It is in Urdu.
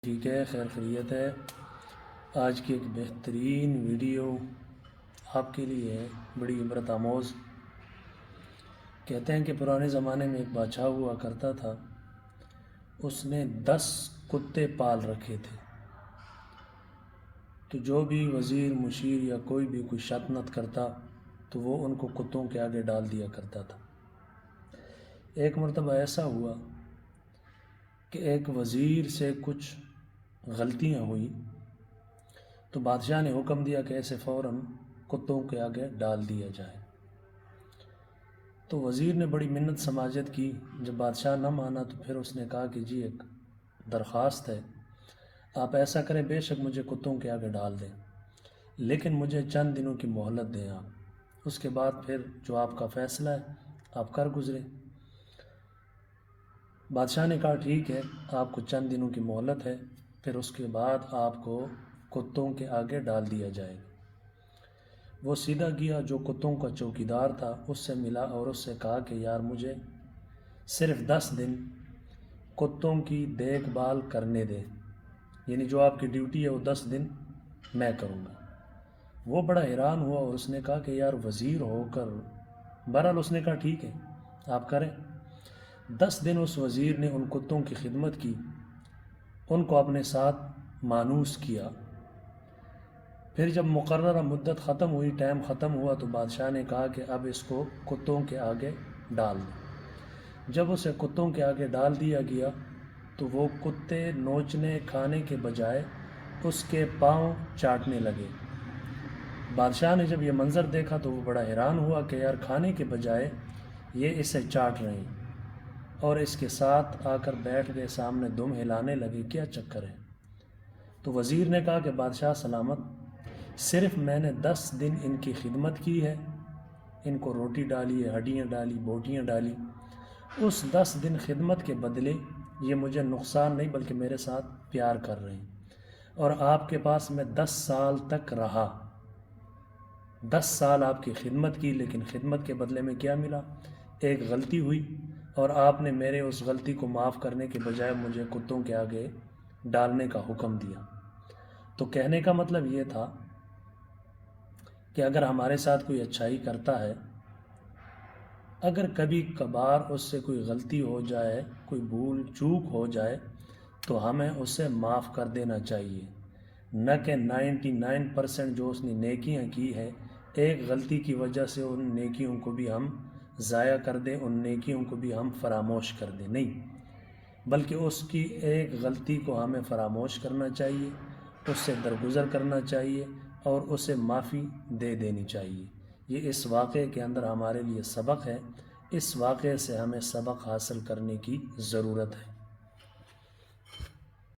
ٹھیک ہے، خیر خیریت ہے۔ آج کی ایک بہترین ویڈیو آپ کے لیے ہے، بڑی عبرت آموز۔ کہتے ہیں کہ پرانے زمانے میں ایک بادشاہ ہوا کرتا تھا، اس نے 10 کتے پال رکھے تھے۔ تو جو بھی وزیر مشیر یا کوئی بھی کوئی شطنت کرتا تو وہ ان کو کتوں کے آگے ڈال دیا کرتا تھا۔ ایک مرتبہ ایسا ہوا کہ ایک وزیر سے کچھ غلطیاں ہوئی تو بادشاہ نے حکم دیا کہ ایسے فوراً کتوں کے آگے ڈال دیا جائے۔ تو وزیر نے بڑی منت سماجت کی، جب بادشاہ نہ مانا تو پھر اس نے کہا کہ جی ایک درخواست ہے، آپ ایسا کریں، بے شک مجھے کتوں کے آگے ڈال دیں، لیکن مجھے چند دنوں کی مہلت دیں آپ، اس کے بعد پھر جو آپ کا فیصلہ ہے آپ کر گزریں۔ بادشاہ نے کہا ٹھیک ہے، آپ کو چند دنوں کی مہلت ہے، پھر اس کے بعد آپ کو کتوں کے آگے ڈال دیا جائے گا۔ وہ سیدھا گیا، جو کتوں کا چوکیدار تھا اس سے ملا اور اس سے کہا کہ یار مجھے صرف 10 دن کتوں کی دیکھ بھال کرنے دیں، یعنی جو آپ کی ڈیوٹی ہے وہ 10 دن میں کروں گا۔ وہ بڑا حیران ہوا اور اس نے کہا کہ یار وزیر ہو کر، بہرحال اس نے کہا ٹھیک ہے آپ کریں۔ 10 دن اس وزیر نے ان کتوں کی خدمت کی، ان کو اپنے ساتھ مانوس کیا۔ پھر جب مقررہ مدت ختم ہوئی، ٹائم ختم ہوا، تو بادشاہ نے کہا کہ اب اس کو کتوں کے آگے ڈال دیں۔ جب اسے کتوں کے آگے ڈال دیا گیا تو وہ کتے نوچنے کھانے کے بجائے اس کے پاؤں چاٹنے لگے۔ بادشاہ نے جب یہ منظر دیکھا تو وہ بڑا حیران ہوا کہ یار کھانے کے بجائے یہ اسے چاٹ رہے ہیں، اور اس کے ساتھ آ کر بیٹھ گئے، سامنے دم ہلانے لگے، کیا چکر ہے؟ تو وزیر نے کہا کہ بادشاہ سلامت، صرف میں نے 10 دن ان کی خدمت کی ہے، ان کو روٹی ڈالی ہے، ہڈیاں ڈالی، بوٹیاں ڈالی، اس 10 دن خدمت کے بدلے یہ مجھے نقصان نہیں بلکہ میرے ساتھ پیار کر رہے ہیں، اور آپ کے پاس میں 10 سال تک رہا، 10 سال آپ کی خدمت کی، لیکن خدمت کے بدلے میں کیا ملا؟ ایک غلطی ہوئی اور آپ نے میرے اس غلطی کو معاف کرنے کے بجائے مجھے کتوں کے آگے ڈالنے کا حکم دیا۔ تو کہنے کا مطلب یہ تھا کہ اگر ہمارے ساتھ کوئی اچھائی کرتا ہے، اگر کبھی کبھار اس سے کوئی غلطی ہو جائے، کوئی بھول چوک ہو جائے، تو ہمیں اسے معاف کر دینا چاہیے، نہ کہ 99% جو اس نے نیکیاں کی ہے، ایک غلطی کی وجہ سے ان نیکیوں کو بھی ہم ضائع کر دیں، ان نیکیوں کو بھی ہم فراموش کر دیں، نہیں، بلکہ اس کی ایک غلطی کو ہمیں فراموش کرنا چاہیے، اس سے درگزر کرنا چاہیے اور اسے معافی دے دینی چاہیے۔ یہ اس واقعے کے اندر ہمارے لیے سبق ہے، اس واقعے سے ہمیں سبق حاصل کرنے کی ضرورت ہے۔